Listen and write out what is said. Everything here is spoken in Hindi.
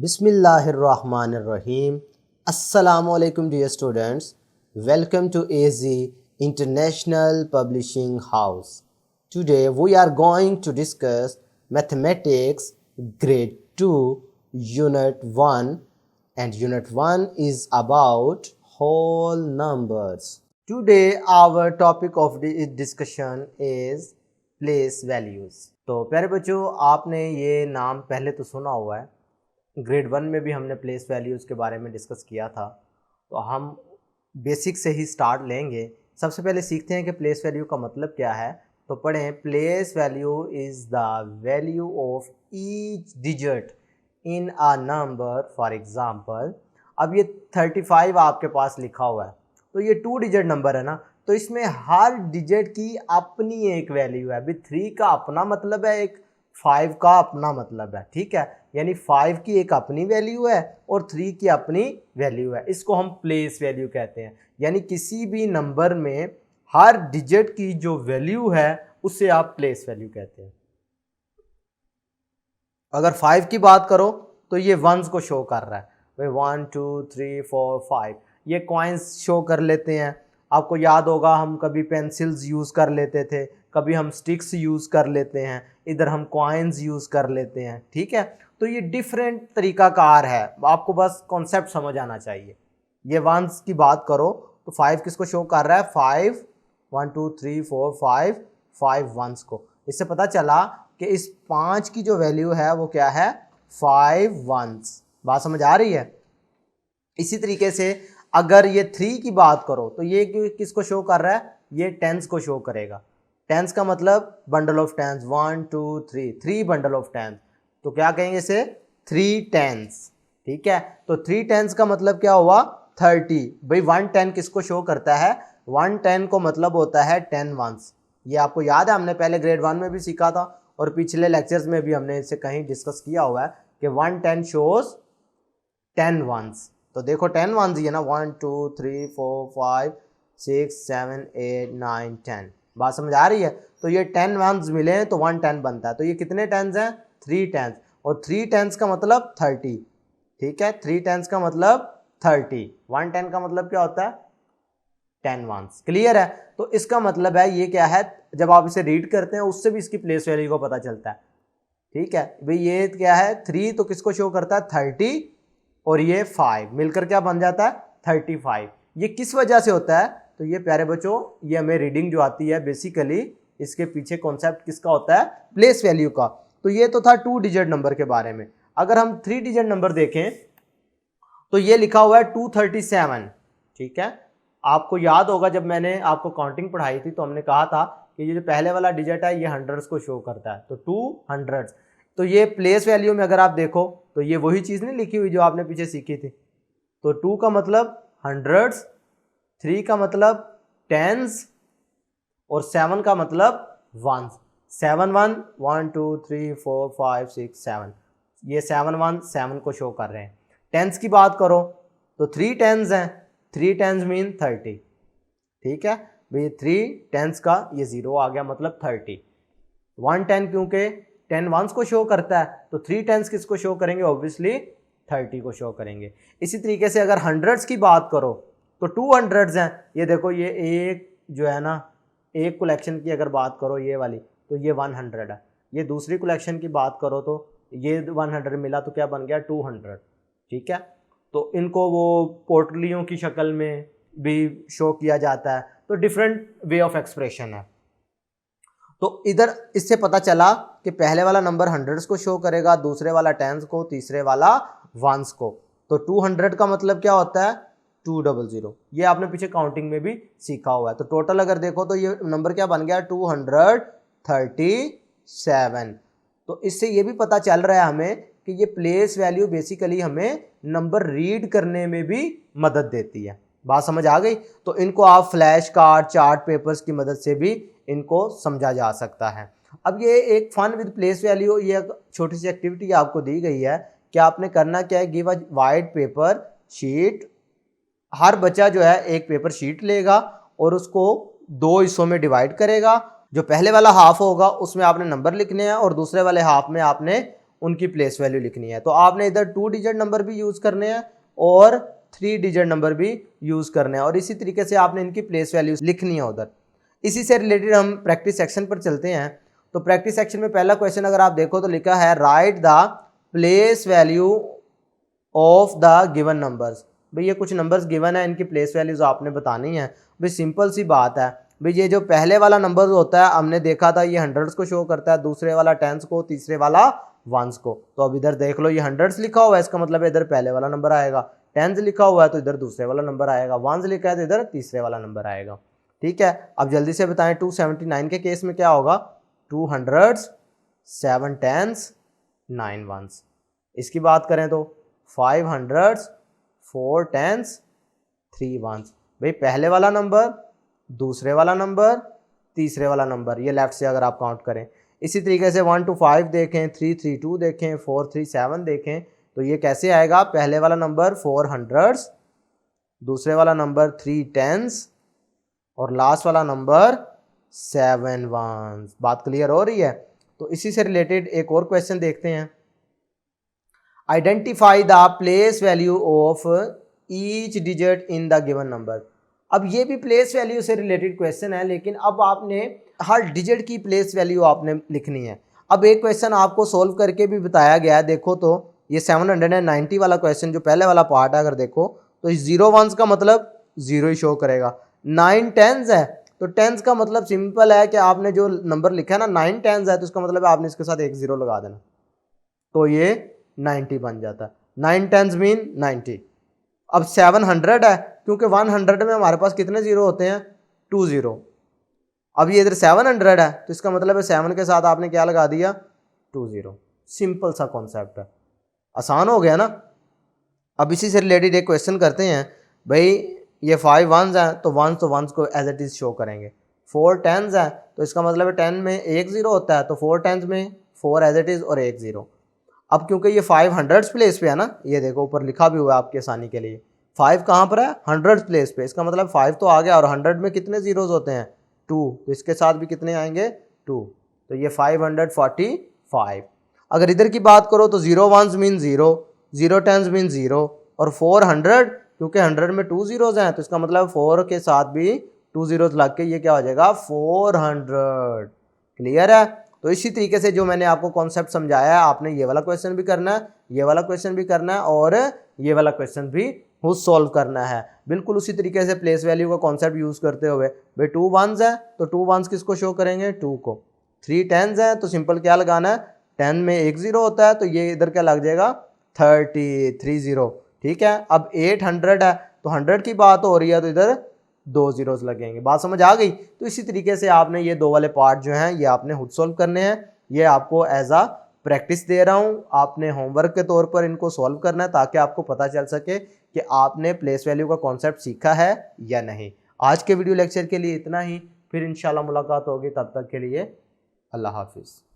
Bismillahirrahmanirrahim. Assalamu alaikum dear students. Welcome to AZ International Publishing House. Today we are going to discuss Mathematics Grade 2 Unit 1, and Unit 1 is about whole numbers. Today our topic of the discussion is place values. तो प्यारे बच्चों, आपने ये नाम पहले तो सुना हुआ है, ग्रेड 1 में भी हमने प्लेस वैल्यूज़ के बारे में डिस्कस किया था। तो हम बेसिक से ही स्टार्ट लेंगे। सबसे पहले सीखते हैं कि प्लेस वैल्यू का मतलब क्या है। तो पढ़ें, place value is the value of each digit in a number. For example, अब ये 35 आपके पास लिखा हुआ है, तो ये 2 डिजिट नंबर है ना, तो इसमें हर डिजिट की अपनी एक वैल्यू है। अभी 3 का अपना मतलब है, एक 5 का अपना मतलब है, ठीक है। यानी 5 की एक अपनी वैल्यू है और 3 की अपनी वैल्यू है। इसको हम प्लेस वैल्यू कहते हैं। यानी किसी भी नंबर में हर डिजिट की जो वैल्यू है उसे आप प्लेस वैल्यू कहते हैं। अगर 5 की बात करो तो ये वंस को शो कर रहा है, भाई 1 2 3 4 5 ये कॉइन्स शो कर लेते हैं। आपको याद होगा, हम कभी पेंसिल्स यूज़ कर लेते थे, कभी हम स्टिक्स यूज़ कर लेते हैं, इधर हम कॉइन्स यूज़ कर लेते हैं, ठीक है। तो ये डिफरेंट तरीकाकार है, आपको बस कॉन्सेप्ट समझ आना चाहिए। ये वंस की बात करो तो 5 किसको शो कर रहा है? 5 1 2 3 4 5 वंस को। इससे पता चला कि इस 5 की जो वैल्यू है वो क्या है? 5 वंस। बात समझ आ रही है? इसी तरीके से अगर ये 3 की बात करो तो ये किसको शो कर रहा है? ये टेंस को शो करेगा। टेंस का मतलब bundle of tens, 1 2 3 bundle of tens. तो क्या कहेंगे इसे? 3 टेंस, ठीक है। तो 3 टेंस का मतलब क्या हुआ? 30। भाई 1 10 किसको शो करता है? 1 10 को मतलब होता है 10 वंस। ये आपको याद है, हमने पहले ग्रेड 1 में भी सीखा था और पिछले लेक्चर्स में भी हमने इसे कहीं डिस्कस किया हुआ है कि 1 10 शोज 10 वंस। तो देखो 10 वंस ही है ना, 1 2 3 4 5 6 7 8 9 10। बात समझ आ रही है? तो ये 10 वंस मिले हैं तो 1 10 बनता है। तो ये कितने टेंस हैं? 3 टेंस। और 3 टेंस का मतलब 30, ठीक है। 3 टेंस का मतलब 30। 1 10 का मतलब क्या होता है? 10 वंस। क्लियर है? तो इसका मतलब है ये क्या है, जब आप इसे रीड करते हैं उससे भी इसकी प्लेस वैल्यू को पता चलता है, ठीक है। भाई ये क्या है? 3 तो किसको शो करता है? 30, और ये 5 मिलकर क्या बन जाता है? 35। ये किस वजह से होता है? तो ये प्यारे बच्चों, ये हमें रीडिंग जो आती है बेसिकली इसके पीछे कॉन्सेप्ट किसका होता है? प्लेस वैल्यू का। तो ये तो था 2 डिजिट नंबर के बारे में। अगर हम 3 डिजिट नंबर देखें तो ये लिखा हुआ है 237, ठीक है। आपको याद होगा, जब मैंने आपको काउंटिंग पढ़ाई थी तो हमने कहा था कि ये जो पहले वाला डिजिट है ये हंड्रेड्स को शो करता है, तो 200। तो ये प्लेस वैल्यू में अगर आप देखो तो ये वही चीज़ नहीं लिखी हुई जो आपने पीछे सीखी थी। तो 2 का मतलब हंड्रेड्स, 3 का मतलब टेंस और 7 का मतलब वंस। 7 1 1 2 3 4 5 6 7, ये 7 1 7 को शो कर रहे हैं। टेंस की बात करो तो 3 टेंस हैं, 3 टेंस मीन 30, ठीक है। भाई 3 टेंस का ये 0 आ गया, मतलब 30। 1 10 क्योंकि 10 वंस को शो करता है, तो 3 टेंस किसको शो करेंगे? ऑब्वियसली 30 को शो करेंगे। इसी तरीके से अगर हंड्रेड्स की बात करो तो 200 हैं। ये देखो, ये एक जो है ना, एक कलेक्शन की अगर बात करो ये वाली, तो ये 100 है। ये दूसरी कलेक्शन की बात करो तो ये 100 मिला, तो क्या बन गया? 200, ठीक है। तो इनको वो पोटलियों की शक्ल में भी शो किया जाता है, तो डिफरेंट वे ऑफ एक्सप्रेशन है। तो इधर इससे पता चला कि पहले वाला नंबर हंड्रेड्स को शो करेगा, दूसरे वाला टेंस को, तीसरे वाला वंस को। तो 200 का मतलब क्या होता है? 200। ये आपने पीछे काउंटिंग में भी सीखा हुआ है। तो टोटल अगर देखो तो ये नंबर क्या बन गया? 237। तो इससे ये भी पता चल रहा है हमें कि ये प्लेस वैल्यू बेसिकली हमें नंबर रीड करने में भी मदद देती है। बात समझ आ गई? तो इनको आप फ्लैश कार्ड, चार्ट पेपर्स की मदद से भी इनको समझा जा सकता है। अब ये एक फन विद प्लेस वैल्यू, ये छोटी सी एक्टिविटी आपको दी गई है कि आपने करना क्या है, give a white paper sheet. हर बच्चा जो है एक पेपर शीट लेगा और उसको 2 हिस्सों में डिवाइड करेगा। जो पहले वाला हाफ होगा उसमें आपने नंबर लिखने हैं और दूसरे वाले हाफ में आपने उनकी प्लेस वैल्यू लिखनी है। तो आपने इधर 2 डिजिट नंबर भी यूज़ करने हैं और 3 डिजिट नंबर भी यूज़ करने हैं और इसी तरीके से आपने इनकी प्लेस वैल्यू लिखनी है उधर। इसी से रिलेटेड हम प्रैक्टिस सेक्शन पर चलते हैं। तो प्रैक्टिस सेक्शन में पहला क्वेश्चन अगर आप देखो तो लिखा है right the place value of the given numbers. भाई ये कुछ नंबर्स गिवन है, इनकी प्लेस वैल्यूज आपने बतानी है। भाई सिंपल सी बात है, भाई ये जो पहले वाला नंबर होता है हमने देखा था ये हंड्रेड्स को शो करता है, दूसरे वाला टेंस को, तीसरे वाला वंस को। तो अब इधर देख लो ये हंड्रेड्स लिखा हुआ है, इसका मतलब इधर पहले वाला नंबर आएगा, टेंस लिखा हुआ है तो इधर दूसरे वाला नंबर आएगा, वंस लिखा है तो इधर तीसरे वाला नंबर आएगा। ठीक है, अब जल्दी से बताएं 279 के केस में क्या होगा? 2 हंड्रेड्स, 7 टेंस, 9 वंस। इसकी बात करें तो 5 हंड्रेड्स, 4 टेंस, 3 वंस। भाई पहले वाला नंबर, दूसरे वाला नंबर, तीसरे वाला नंबर, ये लेफ्ट से अगर आप काउंट करें। इसी तरीके से 1 to 5 देखें, 3 3 2 देखें, 4 3 7 देखें, तो ये कैसे आएगा? पहले वाला नंबर 4 हंड्रेड्स, दूसरे वाला नंबर 3 टेंस और लास्ट वाला नंबर 7 वंस। बात क्लियर हो रही है? तो इसी से रिलेटेड एक और क्वेश्चन देखते हैं। Identify the place value of each digit in the given number. अब ये भी प्लेस वैल्यू से रिलेटेड क्वेश्चन है, लेकिन अब आपने हर डिजिट की प्लेस वैल्यू आपने लिखनी है। अब एक क्वेश्चन आपको सोल्व करके भी बताया गया है, देखो तो ये 790 वाला क्वेश्चन जो पहले वाला पार्ट है, अगर देखो तो 0 वंस का मतलब 0 ही शो करेगा। 9 टेंस है तो टेंस का मतलब सिंपल है कि आपने जो नंबर लिखा है ना 9 टेंस है तो इसका मतलब है आपने इसके साथ एक 0 लगा देना, तो ये 90 बन जाता है। 9 टेंस मीन 90। अब 700 है क्योंकि 100 में हमारे पास कितने जीरो होते हैं? 2 0। अब ये इधर 700 है तो इसका मतलब है 7 के साथ आपने क्या लगा दिया? 2 0। सिंपल सा कॉन्सेप्ट है, आसान हो गया ना। अब इसी से रिलेटेड एक क्वेश्चन करते हैं। भाई ये 5 वंस हैं तो वंस को एज इट इज शो करेंगे। 4 टेंस है तो इसका मतलब है 10 में एक 0 होता है तो 4 टेंस में 4 एज इट इज और एक 0। अब क्योंकि ये 5 हंड्रेड्स प्लेस पे है ना, ये देखो ऊपर लिखा भी हुआ है आपकी आसानी के लिए, 5 कहाँ पर है? हंड्रेड्स प्लेस पे, इसका मतलब 5 तो आ गया और 100 में कितने जीरोज होते हैं? 2, तो इसके साथ भी कितने आएंगे? 2, तो ये 545। अगर इधर की बात करो तो 0 वंस मीन 0, 0 टेंस मीन 0 और 400 क्योंकि 100 में 2 जीरोज हैं तो इसका मतलब 4 के साथ भी 2 जीरोज लग के ये क्या हो जाएगा? 400। क्लियर है? तो इसी तरीके से जो मैंने आपको कॉन्सेप्ट समझाया है आपने ये वाला क्वेश्चन भी करना है, ये वाला क्वेश्चन भी करना है और ये वाला क्वेश्चन भी खुद सॉल्व करना है। बिल्कुल उसी तरीके से प्लेस वैल्यू का कॉन्सेप्ट यूज़ करते हुए। भाई 2 वंस है तो 2 वंस किसको शो करेंगे? 2 को। 3 टेंस है तो सिंपल क्या लगाना है? 10 में एक 0 होता है तो ये इधर क्या लग जाएगा? 30। ठीक है। अब 800 है तो 100 की बात हो रही है तो इधर 2 जीरोस लगेंगे। बात समझ आ गई? तो इसी तरीके से आपने ये 2 वाले पार्ट जो हैं ये आपने खुद सॉल्व करने हैं। ये आपको एज आ प्रैक्टिस दे रहा हूँ, आपने होमवर्क के तौर पर इनको सॉल्व करना है ताकि आपको पता चल सके कि आपने प्लेस वैल्यू का कॉन्सेप्ट सीखा है या नहीं। आज के वीडियो लेक्चर के लिए इतना ही, फिर इंशाल्लाह मुलाकात होगी, तब तक के लिए अल्लाह हाफिज़।